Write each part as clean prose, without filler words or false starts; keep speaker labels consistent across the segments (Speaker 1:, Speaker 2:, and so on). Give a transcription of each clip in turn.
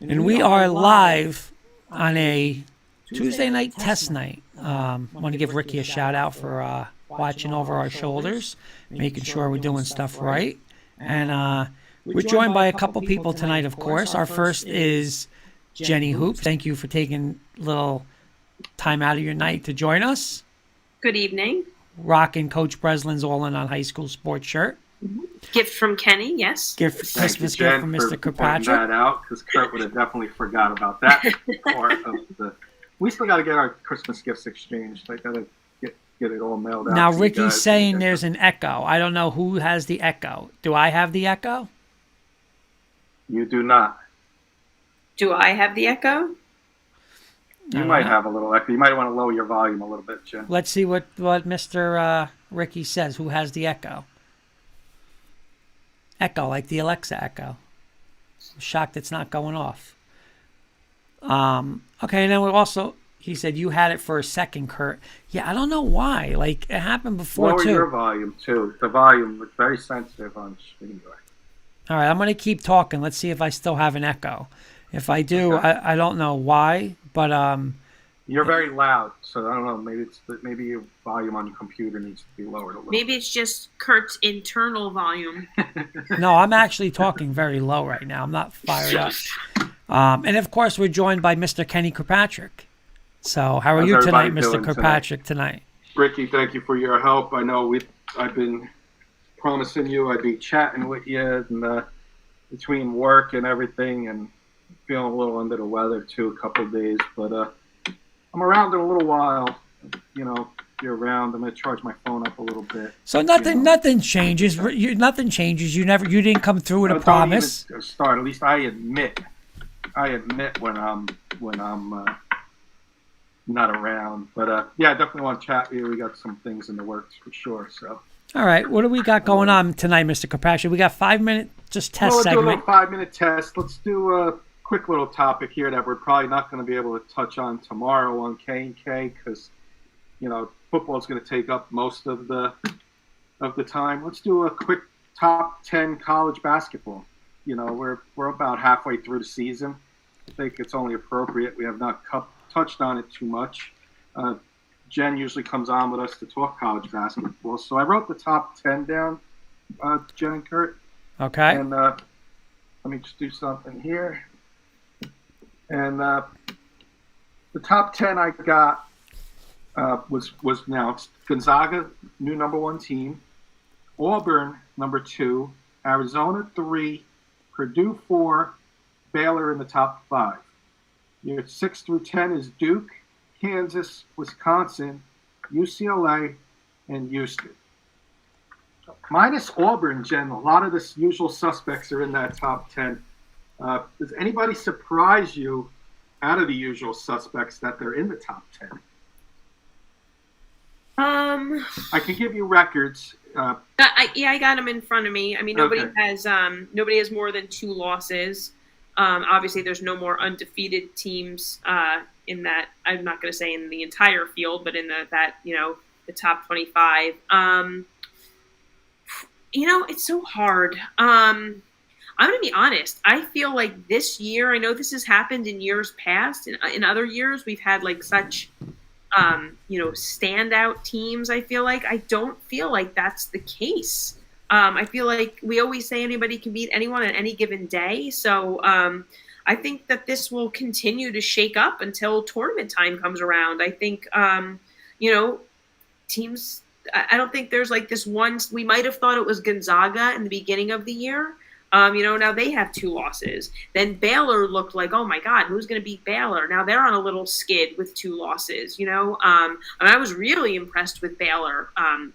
Speaker 1: And we are live on a Tuesday night test night. I want to give Ricky a shout out for watching over our shoulders, making sure we're doing stuff right. And we're joined by a couple people tonight, of course. Our first is Jenny Hoops. Thank you for taking a little time out of your night to join us.
Speaker 2: Good evening.
Speaker 1: Rocking Coach Breslin's All In on High School sports shirt.
Speaker 2: Gift from Kenny, yes.
Speaker 1: Christmas gift from Mr. Kirkpatrick.
Speaker 3: That out because Kurt would have definitely forgot about that part of the. We still got to get our Christmas gifts exchanged. I got to get it all mailed out.
Speaker 1: Now Ricky's saying there's an echo. I don't know who has the echo. Do I have the echo?
Speaker 3: You do not.
Speaker 2: Do I have the echo?
Speaker 3: You might have a little echo. You might want to lower your volume a little bit, Jen.
Speaker 1: Let's see what Mr. Ricky says. Who has the echo? Echo, like the Alexa echo. I'm shocked it's not going off. Okay, and then he said you had it for a second, Kurt. Yeah, I don't know why. Like, it happened before,
Speaker 3: lower
Speaker 1: too.
Speaker 3: Lower your volume, too. The volume is very sensitive on anyway.
Speaker 1: All right, I'm going to keep talking. Let's see if I still have an echo. If I do, okay. I don't know why, but...
Speaker 3: You're very loud, so I don't know. Maybe your volume on your computer needs to be lowered a little.
Speaker 2: Maybe it's just Kurt's internal volume.
Speaker 1: No, I'm actually talking very low right now. I'm not fired up. And of course, we're joined by Mr. Kenny Kirkpatrick. So, how are you tonight, Mr. Kirkpatrick? Tonight,
Speaker 3: Ricky, thank you for your help. I know I've been promising you I'd be chatting with you, and between work and everything, and feeling a little under the weather too, a couple of days, but. I'm around in a little while. You know, if you're around, I'm going to charge my phone up a little bit.
Speaker 1: So nothing changes. Nothing changes. You didn't come through with a promise.
Speaker 3: Don't even start. At least I admit when I'm not around. But yeah, I definitely want to chat with you. We got some things in the works for sure. So.
Speaker 1: All right, what do we got going on tonight, Mr. Kirkpatrick? We got 5 minute test segment.
Speaker 3: Let's do a little 5-minute test. Let's do a quick little topic here that we're probably not going to be able to touch on tomorrow on K&K because, you know, football is going to take up most of the time. Let's do a quick top 10 college basketball. You know, we're about halfway through the season. I think it's only appropriate. We have not touched on it too much. Jen usually comes on with us to talk college basketball. So I wrote the top 10 down, Jen and Kurt.
Speaker 1: Okay.
Speaker 3: And let me just do something here. And the top 10 I got was announced. Gonzaga, new number 1 team. Auburn, number 2. Arizona, 3. Purdue, 4. Baylor in the top 5. Your 6 through 10 is Duke, Kansas, Wisconsin, UCLA, and Houston. Minus Auburn, Jen, a lot of the usual suspects are in that top 10. Does anybody surprise you out of the usual suspects that they're in the top 10? I can give you records.
Speaker 2: I got them in front of me. I mean, nobody has more than 2 losses. Obviously, there's no more undefeated teams in that. I'm not going to say in the entire field, but in the top 25. It's so hard. I'm going to be honest. I feel like this year, I know this has happened in years past. In other years, we've had like such, standout teams. I feel like I don't feel like that's the case. I feel like we always say anybody can beat anyone at any given day. So I think that this will continue to shake up until tournament time comes around. I think, teams, I don't think there's like this one. We might have thought it was Gonzaga in the beginning of the year. Now they have 2 losses. Then Baylor looked like, oh my God, who's going to beat Baylor? Now they're on a little skid with 2 losses, and I was really impressed with Baylor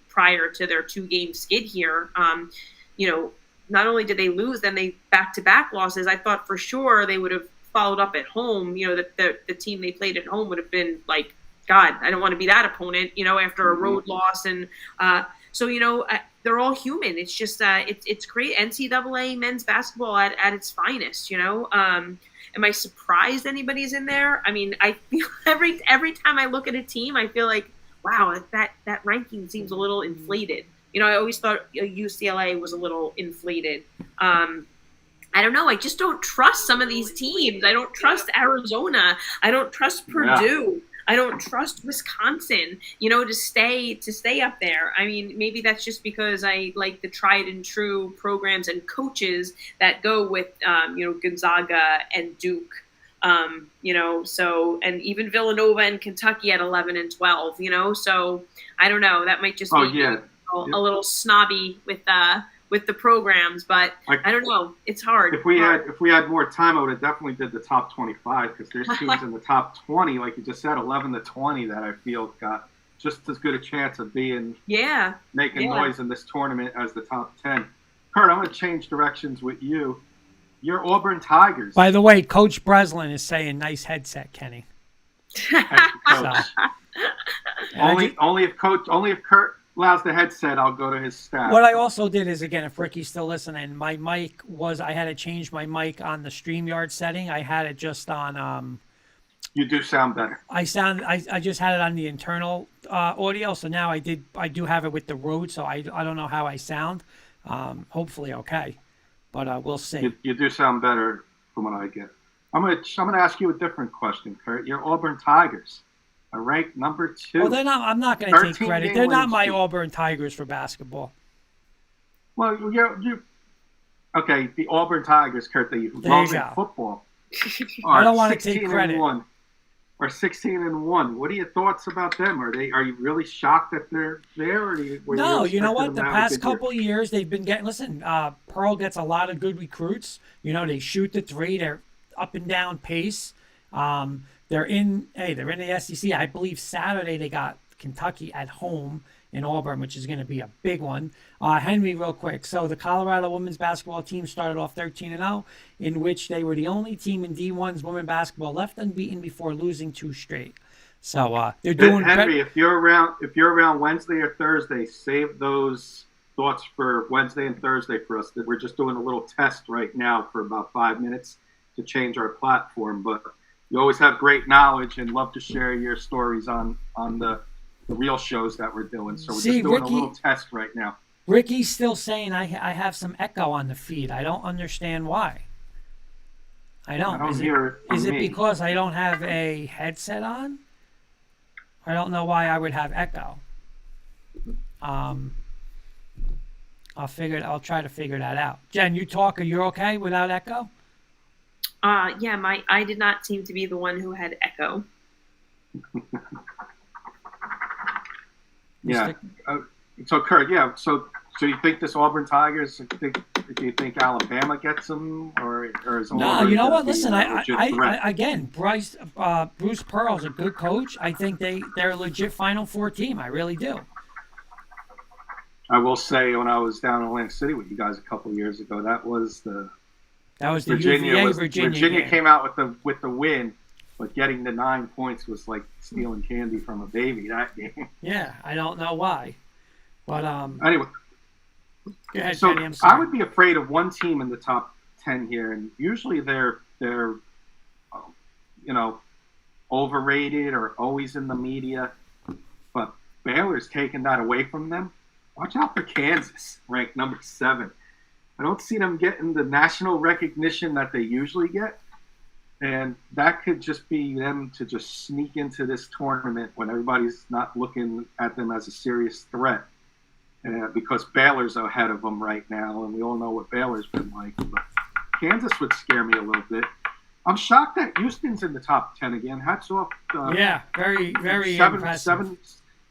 Speaker 2: prior to their 2-game skid here. Not only did they lose, then they back-to-back losses. I thought for sure they would have followed up at home, that the team they played at home would have been like, God, I don't want to be that opponent, after a road loss. And they're all human. It's just it's great NCAA men's basketball at its finest. Am I surprised anybody's in there? I mean, I feel every time I look at a team, I feel like, wow, that ranking seems a little inflated. I always thought UCLA was a little inflated. I don't know. I just don't trust some of these teams. I don't trust Arizona. I don't trust Purdue. I don't trust Wisconsin, to stay up there. I mean, maybe that's just because I like the tried and true programs and coaches that go with, Gonzaga and Duke, and even Villanova and Kentucky at 11 and 12, so I don't know. That might just be a little snobby with the programs, but I don't know. It's hard.
Speaker 3: If we had more time, I would have definitely did the top 25 because there's teams in the top 20, like you just said, 11 to 20 that I feel got just as good a chance of being making noise in this tournament as the top 10. Kurt, I'm going to change directions with you. You're Auburn Tigers.
Speaker 1: By the way, Coach Breslin is saying nice headset, Kenny.
Speaker 3: Coach. Only if Kurt allows the headset, I'll go to his staff.
Speaker 1: What I also did is, again, if Ricky's still listening, my mic I had to change my mic on the StreamYard setting. I had it just on.
Speaker 3: You do sound better.
Speaker 1: I just had it on the internal audio, so now I do have it with the Rode, so I don't know how I sound. Hopefully, okay, but we'll see.
Speaker 3: You do sound better from what I get. I'm gonna ask you a different question, Kurt. You're Auburn Tigers. Ranked number 2.
Speaker 1: Well, I'm not going to take credit. They're not my Auburn Tigers for basketball.
Speaker 3: Well, you okay? The Auburn Tigers, Kurt, the Roman football.
Speaker 1: I don't want to take credit.
Speaker 3: Or 16-1. What are your thoughts about them? Are you really shocked that they're there? Or
Speaker 1: no, you know what? The past couple of years, they've been getting. Listen, Pearl gets a lot of good recruits. They shoot the three. They're up and down pace. They're in the SEC. I believe Saturday they got Kentucky at home in Auburn, which is going to be a big one. Henry, real quick. So the Colorado women's basketball team started off 13-0, in which they were the only team in D1's women's basketball left unbeaten before losing 2 straight. So they're doing.
Speaker 3: Henry, if you're around Wednesday or Thursday, save those thoughts for Wednesday and Thursday for us. We're just doing a little test right now for about 5 minutes to change our platform, but. You always have great knowledge and love to share your stories on the real shows that we're doing. So we're just doing a little test right now.
Speaker 1: Ricky's still saying I have some echo on the feed. I don't understand why. I don't hear it. Is it because I don't have a headset on? I don't know why I would have echo. I'll try to figure that out. Jen, you're okay without echo?
Speaker 2: I did not seem to be the one who had echo.
Speaker 3: Yeah. So Kurt, So you think this Auburn Tigers? Do you think Alabama gets them, or is Auburn?
Speaker 1: No, you know what? Listen, I again, Bruce Pearl's a good coach. I think they're a legit Final Four team. I really do.
Speaker 3: I will say, when I was down in Atlantic City with you guys a couple of years ago, that was the
Speaker 1: Virginia
Speaker 3: Virginia came out with the win, but getting the 9 points was like stealing candy from a baby that game.
Speaker 1: Yeah, I don't know why, but
Speaker 3: anyway.
Speaker 1: Go ahead,
Speaker 3: so
Speaker 1: Kenny, I'm sorry.
Speaker 3: I would be afraid of one team in the top 10 here, and usually they're overrated or always in the media, but Baylor's taken that away from them. Watch out for Kansas, ranked number 7. I don't see them getting the national recognition that they usually get. And that could just be them to just sneak into this tournament when everybody's not looking at them as a serious threat. Because Baylor's ahead of them right now, and we all know what Baylor's been like. But Kansas would scare me a little bit. I'm shocked that Houston's in the top 10 again. Hats off.
Speaker 1: Very, very impressive.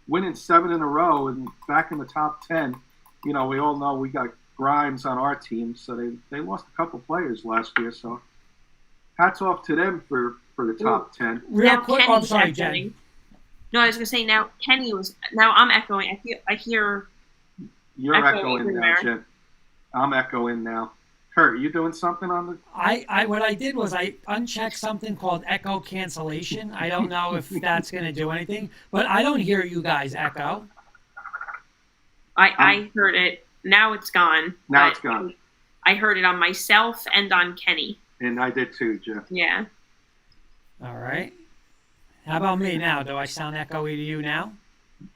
Speaker 3: Winning 7 in a row and back in the top 10. We all know we got Grimes on our team, so they lost a couple players last year. So hats off to them for the top 10.
Speaker 1: Real quick, I'm sorry, Jenny.
Speaker 2: No, I was going to say now Kenny was. Now I'm echoing. I hear.
Speaker 3: You're echoing now, Jen. I'm echoing now. Kurt, are you doing something on the?
Speaker 1: What I did was I unchecked something called echo cancellation. I don't know if that's going to do anything, but I don't hear you guys echo.
Speaker 2: I heard it. Now it's gone.
Speaker 3: Now it's gone.
Speaker 2: I heard it on myself and on Kenny.
Speaker 3: And I did too, Jeff.
Speaker 2: Yeah.
Speaker 1: All right. How about me now? Do I sound echoey to you now?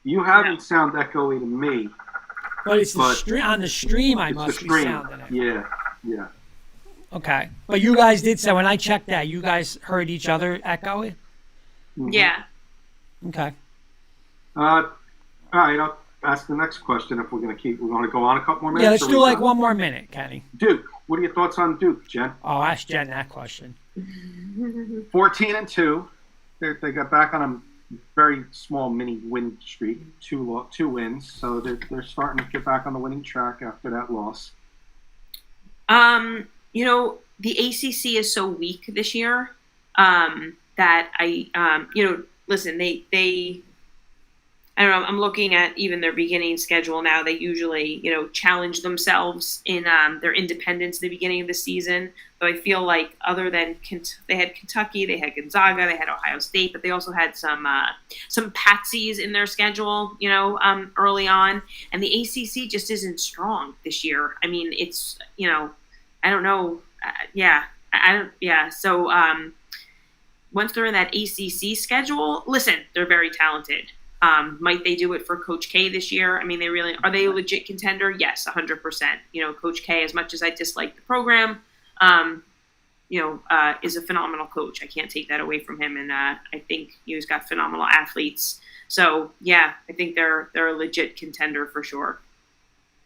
Speaker 3: You haven't sound echoey to me.
Speaker 1: But it's on the stream I must be sounding it.
Speaker 3: Yeah.
Speaker 1: Okay. But you guys did say, when I checked that, you guys heard each other echo it?
Speaker 2: Yeah.
Speaker 1: Okay.
Speaker 3: All right, I'll ask the next question if we're going to go on a couple more minutes.
Speaker 1: Yeah, let's
Speaker 3: or
Speaker 1: do
Speaker 3: we
Speaker 1: like
Speaker 3: done?
Speaker 1: one more minute, Kenny.
Speaker 3: Duke, what are your thoughts on Duke, Jen?
Speaker 1: Oh, ask Jen that question.
Speaker 3: 14-2. They got back on a very small mini win streak, two wins. So they're starting to get back on the winning track after that loss.
Speaker 2: You know, the ACC is so weak this year that listen, they I don't know. I'm looking at even their beginning schedule now. They usually, challenge themselves in their independence at the beginning of the season. Though I feel like other than they had Kentucky, they had Gonzaga, they had Ohio State, but they also had some patsies in their schedule, early on. And the ACC just isn't strong this year. I mean, it's, I don't know. So once they're in that ACC schedule, listen, they're very talented. Might they do it for Coach K this year? I mean, are they a legit contender? Yes, 100%. Coach K, as much as I dislike the program, is a phenomenal coach. I can't take that away from him. And I think he's got phenomenal athletes. So, yeah, I think they're a legit contender for sure.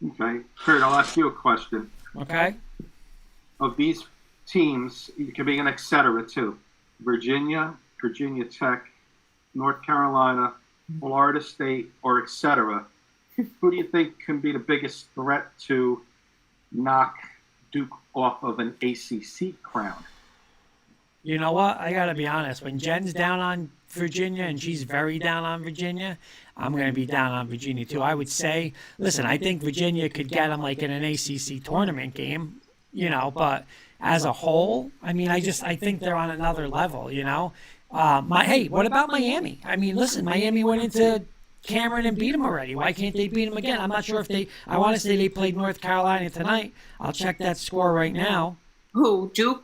Speaker 3: Okay. Kurt, I'll ask you a question.
Speaker 1: Okay.
Speaker 3: Of these teams, it could be an et cetera, too. Virginia Tech, North Carolina, Florida State, or et cetera. Who do you think can be the biggest threat to knock Duke off of an ACC crown?
Speaker 1: You know what? I got to be honest. When Jen's down on Virginia, and she's very down on Virginia, I'm going to be down on Virginia too. I would say, listen, I think Virginia could get them like in an ACC tournament game, but as a whole, I mean, I think they're on another level, what about Miami? I mean, listen, Miami went into Cameron and beat them already. Why can't they beat them again? I'm not sure if I want to say they played North Carolina tonight. I'll check that score right now.
Speaker 2: Who? Duke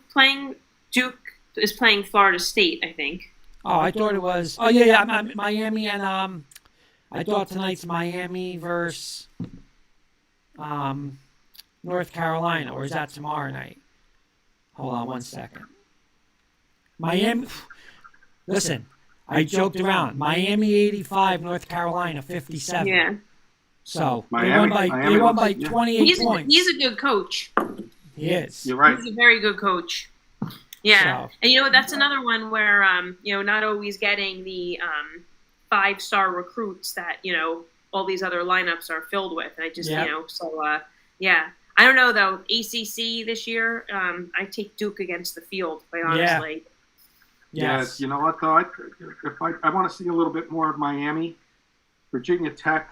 Speaker 2: is playing Florida State, I think.
Speaker 1: Oh, I thought it was. Oh, yeah. Miami and I thought tonight's Miami versus North Carolina, or is that tomorrow night? Hold on one second. Miami. Listen, I joked around. Miami 85, North Carolina 57.
Speaker 2: Yeah.
Speaker 1: So
Speaker 3: Miami
Speaker 1: they won by
Speaker 3: yeah.
Speaker 1: 28 points.
Speaker 2: He's a good coach.
Speaker 1: He is.
Speaker 3: You're right.
Speaker 2: He's a very good coach. Yeah.
Speaker 1: So.
Speaker 2: And that's another one where not always getting the 5-star recruits that, all these other lineups are filled with. And I just, yeah. I don't know though. ACC this year, I take Duke against the field, quite honestly.
Speaker 1: Yeah.
Speaker 3: Yes. You know what, though? I want to see a little bit more of Miami. Virginia Tech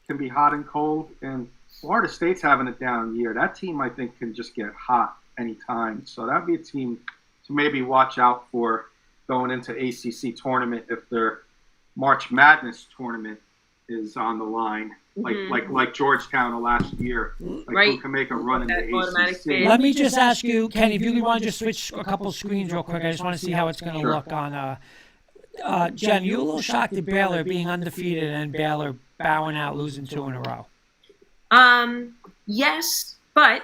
Speaker 3: can be hot and cold, and Florida State's having a down year. That team, I think, can just get hot anytime. So that'd be a team to maybe watch out for going into ACC tournament if their March Madness tournament is on the line. Like Georgetown of last year, who can make a run in the ACC.
Speaker 1: Let me just ask you, Kenny, if you want to just switch a couple screens real quick. I just want to see how it's going to look on. Jen, you a little shocked at Baylor being undefeated and Baylor bowing out, losing 2 in a row?
Speaker 2: Yes, but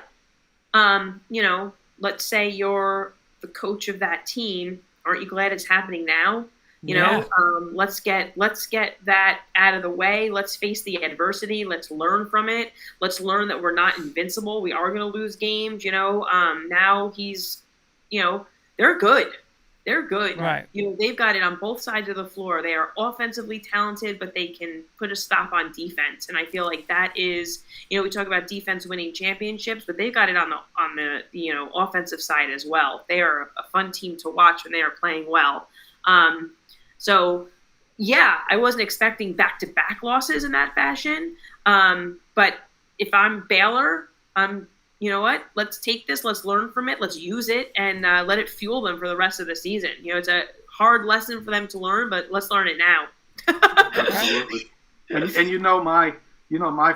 Speaker 2: let's say you're the coach of that team. Aren't you glad it's happening now? Let's get that out of the way. Let's face the adversity. Let's learn from it. Let's learn that we're not invincible. We are going to lose games. Now they're good. They're good.
Speaker 1: Right.
Speaker 2: They've got it on both sides of the floor. They are offensively talented, but they can put a stop on defense. And I feel like that is, we talk about defense winning championships, but they've got it on the offensive side as well. They are a fun team to watch when they are playing well. So, yeah, I wasn't expecting back-to-back losses in that fashion. But if I'm Baylor, you know what? Let's take this. Let's learn from it. Let's use it and let it fuel them for the rest of the season. It's a hard lesson for them to learn, but let's learn it now.
Speaker 3: Absolutely. And my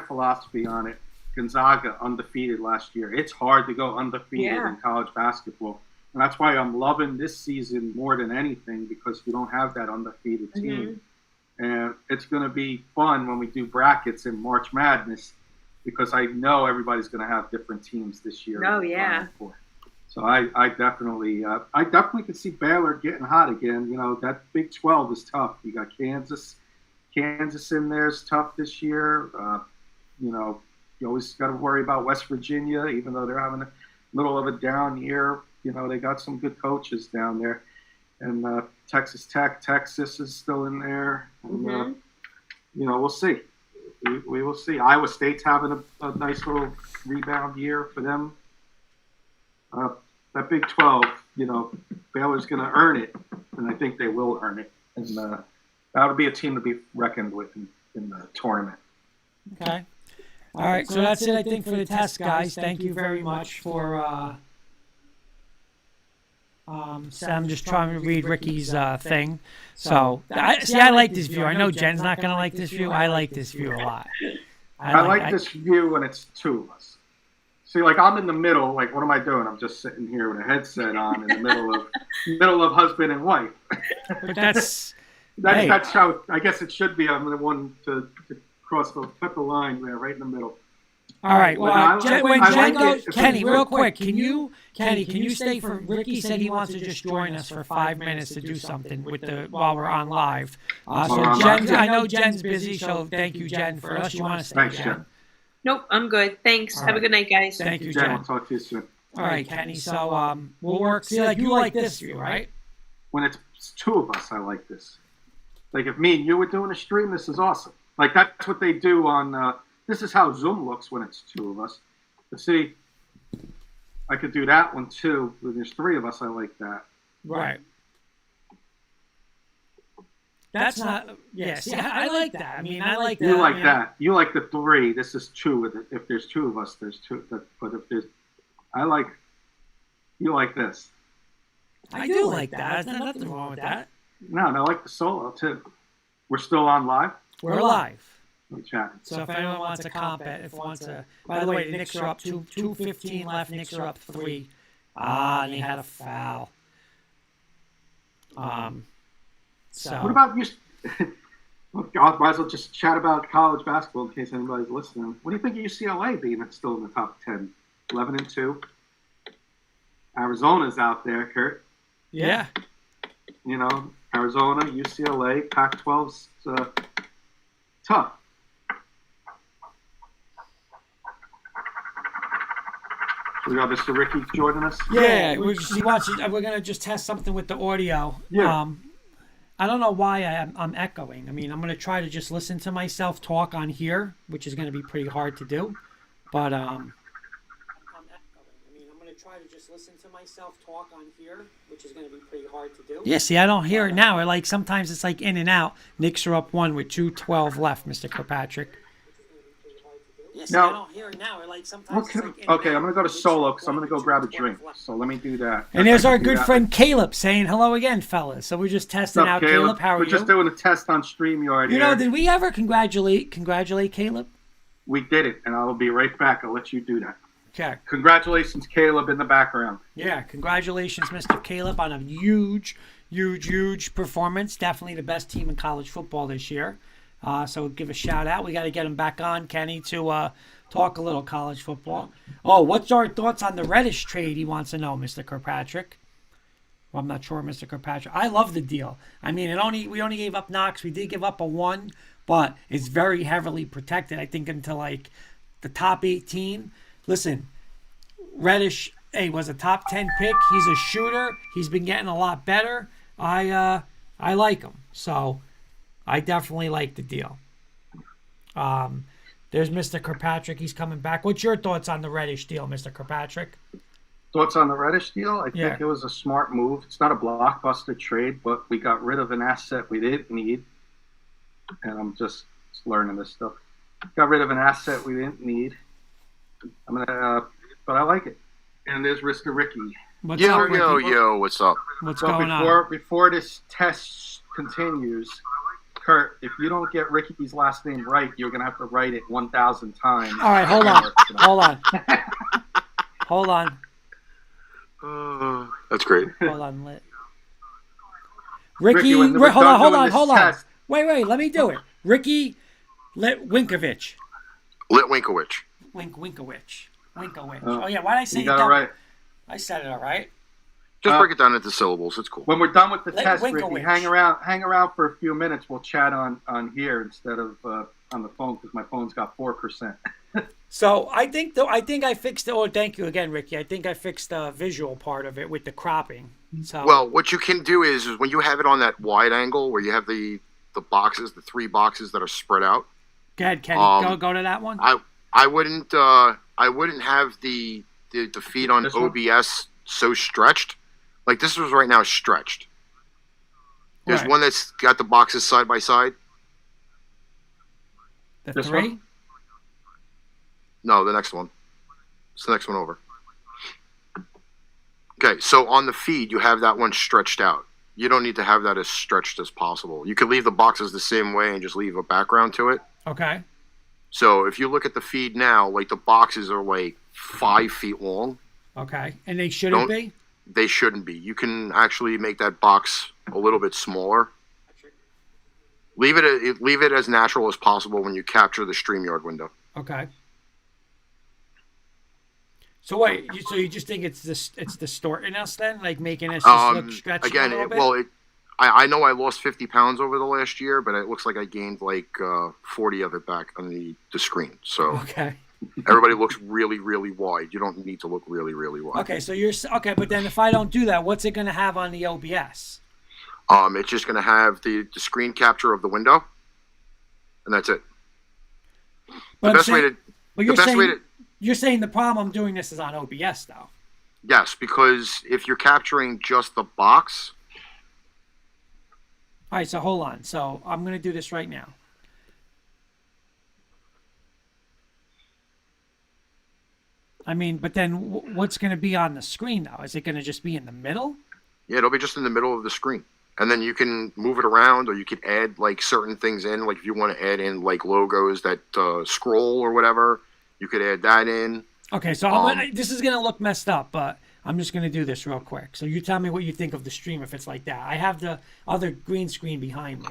Speaker 3: philosophy on it. Gonzaga undefeated last year. It's hard to go undefeated in college basketball. And that's why I'm loving this season more than anything, because we don't have that undefeated team. And it's going to be fun when we do brackets in March Madness, because I know everybody's going to have different teams this year.
Speaker 2: Oh, yeah.
Speaker 3: So I definitely could see Baylor getting hot again. You know, that Big 12 is tough. You got Kansas in there is tough this year. You know, you always got to worry about West Virginia, even though they're having a little of a down year. You know, they got some good coaches down there. And Texas Tech, Texas is still in there. And, you know, we'll see. We will see. Iowa State's having a nice little rebound year for them. That Big 12, you know, Baylor's going to earn it, and I think they will earn it. And that'll be a team to be reckoned with in the tournament.
Speaker 1: Okay. All right, so that's it, I think, for the test, guys. Thank you very much for so I'm just trying to read Ricky's thing. So, I like this view. I know Jen's not going to like this view. I like this view a lot.
Speaker 3: I like this view when it's two of us. See, like I'm in the middle. Like, what am I doing? I'm just sitting here with a headset on in the middle of husband and wife.
Speaker 1: But that's
Speaker 3: that's how I guess it should be. I'm the one to put the line there, right in the middle.
Speaker 1: All right. Well, when Jen goes, Kenny, real quick, can you stay for? Ricky said he wants to just join us for 5 minutes to do something while we're on live. So Jen, I know Jen's busy, so thank you, Jen. For us, you want to stay,
Speaker 3: Thanks, Jen.
Speaker 2: Nope, I'm good. Thanks. Have a good night, guys.
Speaker 1: Thank you,
Speaker 3: Jen.
Speaker 1: Jen.
Speaker 3: I'll talk to you soon.
Speaker 1: All right, Kenny. So we'll work. See, like you like this view, right?
Speaker 3: When it's two of us, I like this. Like if me and you were doing a stream, this is awesome. Like that's what they do on. This is how Zoom looks when it's two of us. But see, I could do that one too. When there's three of us, I like that.
Speaker 1: Right. That's not. Yeah. See, I like that. I mean, I like that.
Speaker 3: You like that. You like the three. This is two. If there's two of us, there's two. But if there's, you like this.
Speaker 1: I do like that. There's nothing wrong with that.
Speaker 3: No, and I like the solo too. We're still on live.
Speaker 1: We're live.
Speaker 3: Chatting.
Speaker 1: So if anyone wants to by the way, the Knicks are up 2:15 left. Knicks are up 3. And they had a foul. So
Speaker 3: what about you? I might as well just chat about college basketball in case anybody's listening. What do you think of UCLA being still in the top 10? 11-2. Arizona's out there, Kurt.
Speaker 1: Yeah.
Speaker 3: You know, Arizona, UCLA, Pac-12's tough. We got Mr. Ricky joining us.
Speaker 1: Yeah, we're gonna just test something with the audio.
Speaker 3: Yeah.
Speaker 1: I don't know why I'm echoing. I mean, I'm gonna try to just listen to myself talk on here, which is gonna be pretty hard to do. But I'm echoing. I mean, I'm gonna try to just listen to myself talk on here, which is gonna be pretty hard to do. Yeah. See, I don't hear it now. Like sometimes it's like in and out. Knicks are up 1 with 2:12 left, Mr. Kirkpatrick. Yes,
Speaker 3: now,
Speaker 1: I don't hear it now. Like sometimes
Speaker 3: okay, I'm going to go to solo because I'm going to go grab a drink. So let me do that.
Speaker 1: And there's our good friend Caleb saying hello again, fellas. So we're just testing out Caleb. How are you?
Speaker 3: We're just doing a test on StreamYard.
Speaker 1: You know, did we ever congratulate Caleb?
Speaker 3: We did it, and I'll be right back. I'll let you do that.
Speaker 1: Okay.
Speaker 3: Congratulations, Caleb, in the background.
Speaker 1: Yeah, congratulations, Mr. Caleb, on a huge performance. Definitely the best team in college football this year. So give a shout out. We got to get him back on, Kenny, to talk a little college football. Oh, what's our thoughts on the Reddish trade? He wants to know, Mr. Kirkpatrick. Well, I'm not sure, Mr. Kirkpatrick. I love the deal. I mean, we only gave up Knox. We did give up a 1, but it's very heavily protected. I think until like the top 18. Listen, Reddish, was a top 10 pick. He's a shooter. He's been getting a lot better. I like him. So I definitely like the deal. There's Mr. Kirkpatrick. He's coming back. What's your thoughts on the Reddish deal, Mr. Kirkpatrick?
Speaker 3: Thoughts on the Reddish deal? I think it was a smart move. It's not a blockbuster trade, but we got rid of an asset we didn't need. And I'm just learning this stuff. Got rid of an asset we didn't need. But I like it. And there's Mr. Ricky.
Speaker 1: What's up, Ricky?
Speaker 4: Yo, what's up?
Speaker 1: What's going on?
Speaker 3: Before this test continues, Kurt, if you don't get Ricky's last name right, you're going to have to write it 1,000 times.
Speaker 1: All right, hold on.
Speaker 4: That's great.
Speaker 1: Hold on. Ricky, hold on. Wait, let me do it. Ricky Winkovich.
Speaker 4: Litwinkowicz.
Speaker 1: Winkowicz. Oh, yeah, why did I say
Speaker 3: you got it right.
Speaker 1: I said it all right.
Speaker 4: Just break it down into syllables. It's cool.
Speaker 3: When we're done with the
Speaker 1: Like
Speaker 3: test, Ricky,
Speaker 1: Winkowich.
Speaker 3: hang around for a few minutes. We'll chat on here instead of on the phone because my phone's got 4%.
Speaker 1: So I think I fixed it. Oh, thank you again, Ricky. I think I fixed the visual part of it with the cropping. So
Speaker 4: Well, what you can do is when you have it on that wide angle where you have the boxes, the 3 boxes that are spread out.
Speaker 1: go ahead, Kenny. Go to that one.
Speaker 4: I wouldn't have the feed on
Speaker 3: This one?
Speaker 4: OBS so stretched. Like this was right now stretched. There's
Speaker 1: Right.
Speaker 4: one that's got the boxes side by side.
Speaker 1: The
Speaker 3: This
Speaker 1: 3.
Speaker 3: one?
Speaker 4: No, the next one. It's the next one over. Okay, so on the feed, you have that one stretched out. You don't need to have that as stretched as possible. You could leave the boxes the same way and just leave a background to it.
Speaker 1: Okay.
Speaker 4: So if you look at the feed now, like the boxes are like 5 feet long.
Speaker 1: Okay. And they shouldn't
Speaker 4: Don't-
Speaker 1: be.
Speaker 4: They shouldn't be. You can actually make that box a little bit smaller. Leave it as natural as possible when you capture the StreamYard window.
Speaker 1: Okay. So wait, so you just think it's distorting us then, like making us just look stretchy
Speaker 4: Again,
Speaker 1: a little bit?
Speaker 4: I know I lost 50 pounds over the last year, but it looks like I gained like 40 of it back on the screen. So
Speaker 1: Okay.
Speaker 4: everybody looks really, really wide. You don't need to look really, really wide.
Speaker 1: Okay, so okay, but then if I don't do that, what's it going to have on the OBS?
Speaker 4: It's just going to have the screen capture of the window, and that's it.
Speaker 1: But
Speaker 4: The best way to
Speaker 1: but you're
Speaker 4: the best
Speaker 1: saying
Speaker 4: way to
Speaker 1: you're saying the problem doing this is on OBS though.
Speaker 4: yes, because if you're capturing just the box,
Speaker 1: All right, so hold on. So I'm going to do this right now. I mean, but then what's going to be on the screen now? Is it going to just be in the middle?
Speaker 4: yeah, it'll be just in the middle of the screen. And then you can move it around, or you can add like certain things in. Like if you want to add in like logos that scroll or whatever, you could add that in.
Speaker 1: Okay, so this is going to look messed up, but I'm just going to do this real quick. So you tell me what you think of the stream if it's like that. I have the other green screen behind me.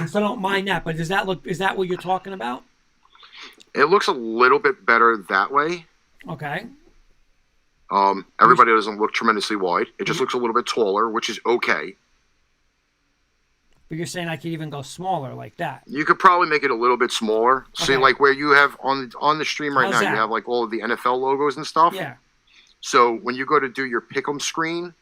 Speaker 1: So don't mind that, but is that what you're talking about?
Speaker 4: It looks a little bit better that way.
Speaker 1: Okay.
Speaker 4: Everybody doesn't look tremendously wide. It just looks a little bit taller, which is okay.
Speaker 1: But you're saying I could even go smaller like that.
Speaker 4: You could probably make it a little bit smaller. See,
Speaker 1: Okay.
Speaker 4: like where you have on the stream right
Speaker 1: How's
Speaker 4: now,
Speaker 1: that?
Speaker 4: you have like all of the NFL logos and stuff.
Speaker 1: Yeah.
Speaker 4: So when you go to do your pick'em screen,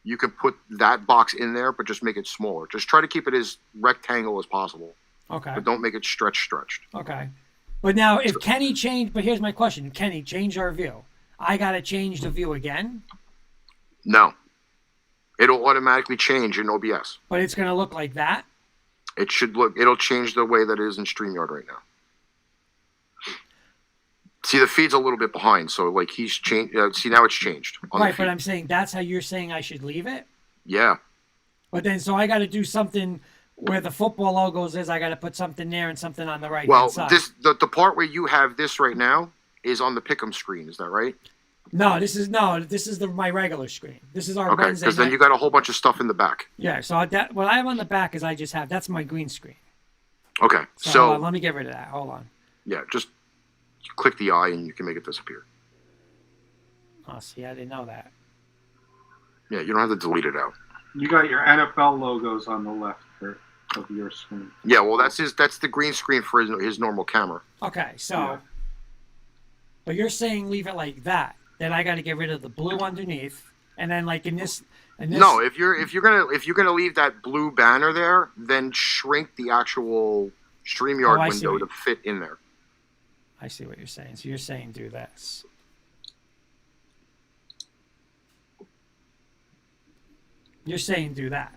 Speaker 4: you can put that box in there, but just make it smaller. Just try to keep it as rectangle as possible,
Speaker 1: Okay.
Speaker 4: but don't make it stretched.
Speaker 1: Okay. But now if Kenny changed, but here's my question. Kenny, change our view. I got to change the view again,
Speaker 4: No, it'll automatically change in OBS.
Speaker 1: but it's going to look like that.
Speaker 4: It'll change the way that it is in StreamYard right now. See, the feed's a little bit behind, so like he's changed. See, now it's changed. On the
Speaker 1: Right, but
Speaker 4: feed.
Speaker 1: I'm saying that's how you're saying I should leave it.
Speaker 4: Yeah.
Speaker 1: But then, so I got to do something where the football logos is. I got to put something there and something on the right
Speaker 4: Well,
Speaker 1: side.
Speaker 4: the part where you have this right now is on the pick'em screen. Is that right?
Speaker 1: This is my regular screen. This is our
Speaker 4: Okay,
Speaker 1: Wednesday
Speaker 4: because then
Speaker 1: night.
Speaker 4: you got a whole bunch of stuff in the back.
Speaker 1: Yeah, so what I have on the back is I just have that's my green screen.
Speaker 4: Okay,
Speaker 1: Hold
Speaker 4: so
Speaker 1: on, let me get rid of that. Hold on.
Speaker 4: yeah, just click the eye and you can make it disappear.
Speaker 1: Oh, see, I didn't know that.
Speaker 4: Yeah, you don't have to delete it out.
Speaker 3: You got your NFL logos on the left there of your screen.
Speaker 4: Yeah, well, that's the green screen for his normal camera.
Speaker 1: Okay, so,
Speaker 3: Yeah.
Speaker 1: but you're saying leave it like that. Then I got to get rid of the blue underneath, and then like in this.
Speaker 4: No, if you're gonna leave that blue banner there, then shrink the actual StreamYard
Speaker 1: I see
Speaker 4: window
Speaker 1: what
Speaker 4: to fit in there.
Speaker 1: I see what you're saying. So you're saying do this. You're saying do that.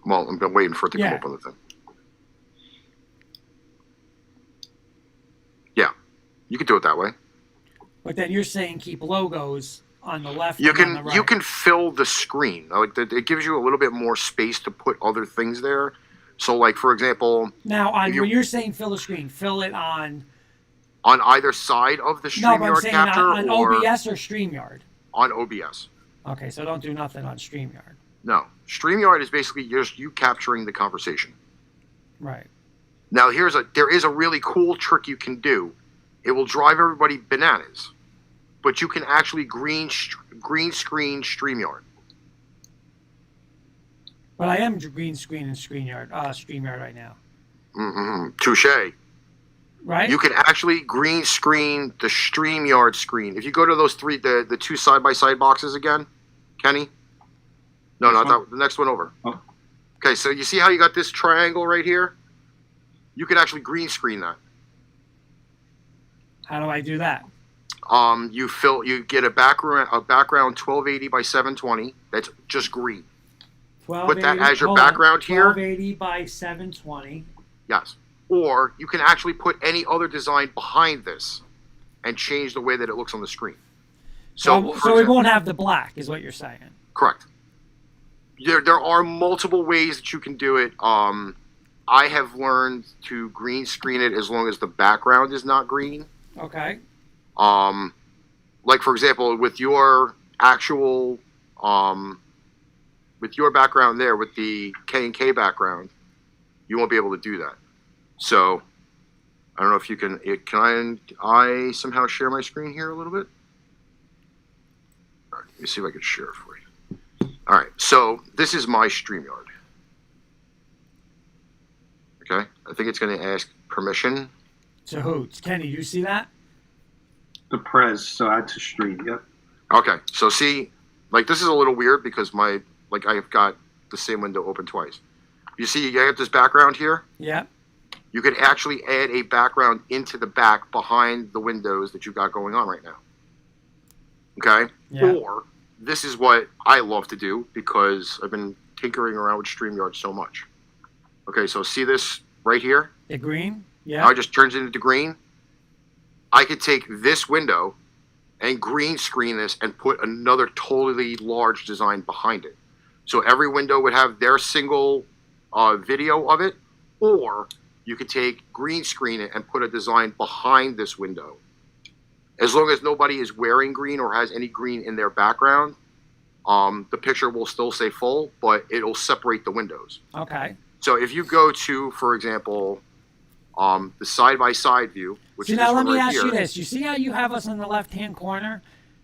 Speaker 4: Well, I've been waiting for it to
Speaker 1: Yeah.
Speaker 4: come up on the thing. Yeah, you can do it that way.
Speaker 1: But then you're saying keep logos on the left.
Speaker 4: You
Speaker 1: and on
Speaker 4: can
Speaker 1: the right.
Speaker 4: you can fill the screen. Like it gives you a little bit more space to put other things there. So, like for example,
Speaker 1: Now
Speaker 4: if
Speaker 1: when you're saying fill the screen, fill it on.
Speaker 4: on either side of the
Speaker 1: No, but I'm
Speaker 4: StreamYard
Speaker 1: saying
Speaker 4: capture
Speaker 1: on
Speaker 4: or
Speaker 1: OBS or StreamYard.
Speaker 4: on OBS.
Speaker 1: Okay, so don't do nothing on StreamYard.
Speaker 4: No, StreamYard is basically just you capturing the conversation.
Speaker 1: Right.
Speaker 4: Now, there is a really cool trick you can do. It will drive everybody bananas. but you can actually green screen StreamYard.
Speaker 1: But I am green screen and StreamYard right now.
Speaker 4: Touche.
Speaker 1: Right?
Speaker 4: You can actually green screen the StreamYard screen. If you go to those the two side-by-side boxes again, Kenny? No,
Speaker 3: This
Speaker 4: not
Speaker 3: one?
Speaker 4: that. The next one over.
Speaker 3: Oh.
Speaker 4: Okay, so you see how you got this triangle right here? You can actually green screen that.
Speaker 1: How do I do that?
Speaker 4: You get a background 1280 by 720 that's just green. Put that as your background here.
Speaker 1: 1280 by 720.
Speaker 4: Yes. Or you can actually put any other design behind this and change the way that it looks on the screen.
Speaker 1: So
Speaker 4: for
Speaker 1: we
Speaker 4: example-
Speaker 1: won't have the black, is what you're saying.
Speaker 4: Correct. There are multiple ways that you can do it. I have learned to green screen it as long as the background is not green.
Speaker 1: Okay.
Speaker 4: Like for example, with your actual, with your background there, with the K&K background, you won't be able to do that. So, I don't know if you can. Can I somehow share my screen here a little bit? All right, let me see if I can share it for you. All right, so this is my StreamYard. Okay, I think it's going to ask permission.
Speaker 1: To who? Kenny, you see that?
Speaker 3: The Prez, so add to stream. Yep.
Speaker 4: Okay, so see, like this is a little weird because I've got the same window open twice. You see, you have this background here.
Speaker 1: Yeah.
Speaker 4: You could actually add a background into the back behind the windows that you've got going on right now. Okay?
Speaker 1: Yeah.
Speaker 4: Or this is what I love to do because I've been tinkering around with StreamYard so much. Okay, so see this right here?
Speaker 1: The green? Yeah.
Speaker 4: Now it just turns it into green. I could take this window and green screen this and put another totally large design behind it. So every window would have their single video of it, or you could take green screen it and put a design behind this window. As long as nobody is wearing green or has any green in their background, the picture will still say full, but it'll separate the windows.
Speaker 1: Okay.
Speaker 4: So if you go to, for example, the side-by-side view, which
Speaker 1: See,
Speaker 4: is
Speaker 1: now
Speaker 4: this
Speaker 1: let
Speaker 4: one
Speaker 1: me
Speaker 4: right
Speaker 1: ask
Speaker 4: here.
Speaker 1: you this. You see how you have us in the left-hand corner?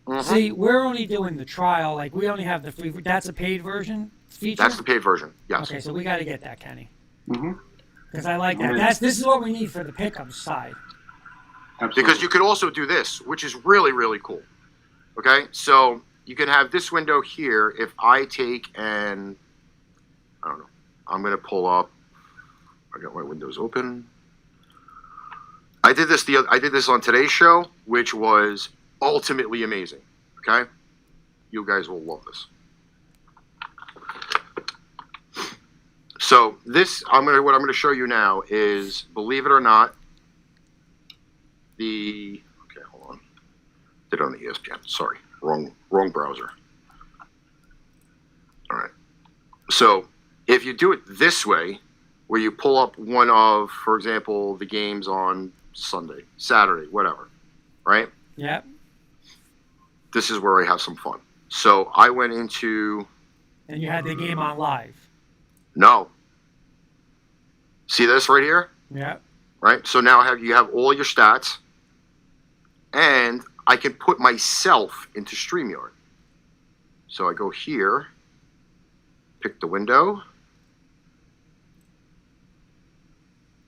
Speaker 4: Mhm.
Speaker 1: See, we're only doing the trial. Like, we only have the free. That's a paid version feature?
Speaker 4: That's the paid version, yes.
Speaker 1: Okay, so we got to get that, Kenny.
Speaker 3: Mm-hmm.
Speaker 1: Because I like that.
Speaker 3: Yeah.
Speaker 1: This is what we need for the pickup side.
Speaker 3: Absolutely.
Speaker 4: Because you could also do this, which is really, really cool. Okay, so you can have this window here. If I take and, I don't know, I'm going to pull up, I got my windows open. I did this on today's show, which was ultimately amazing. Okay, you guys will love this. So what I'm gonna show you now is, believe it or not, okay, hold on, did it on the ESPN. Sorry, wrong browser. All right. So if you do it this way, where you pull up one of, for example, the games on Sunday, Saturday, whatever, right?
Speaker 1: Yep.
Speaker 4: This is where I have some fun. So I went into,
Speaker 1: And you had the game on live.
Speaker 4: no. See this right here?
Speaker 1: Yep.
Speaker 4: Right? So now you have all your stats, and I can put myself into StreamYard. So I go here, pick the window,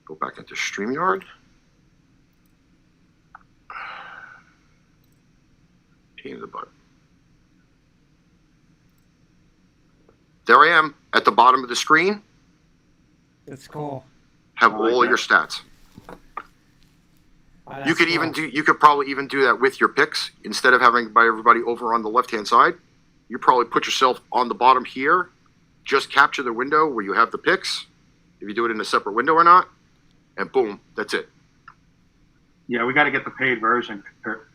Speaker 4: go back into StreamYard. Pain in the butt. There I am at the bottom of the screen.
Speaker 1: That's cool.
Speaker 4: Have
Speaker 3: I like
Speaker 4: all
Speaker 3: that.
Speaker 4: your stats.
Speaker 1: Wow,
Speaker 4: You
Speaker 1: that's
Speaker 4: could
Speaker 1: cool.
Speaker 4: you could probably even do that with your picks instead of having everybody over on the left hand side. You probably put yourself on the bottom here. Just capture the window where you have the picks, if you do it in a separate window or not, and boom, that's it.
Speaker 3: Yeah, we got to get the paid version.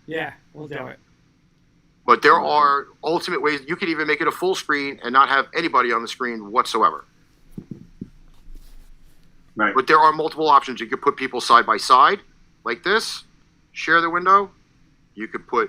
Speaker 1: Yeah, we'll do it.
Speaker 4: But there are ultimate ways. You could even make it a full screen and not have anybody on the screen whatsoever.
Speaker 3: Right.
Speaker 4: But there are multiple options. You could put people side by side, like this, share the window. You could put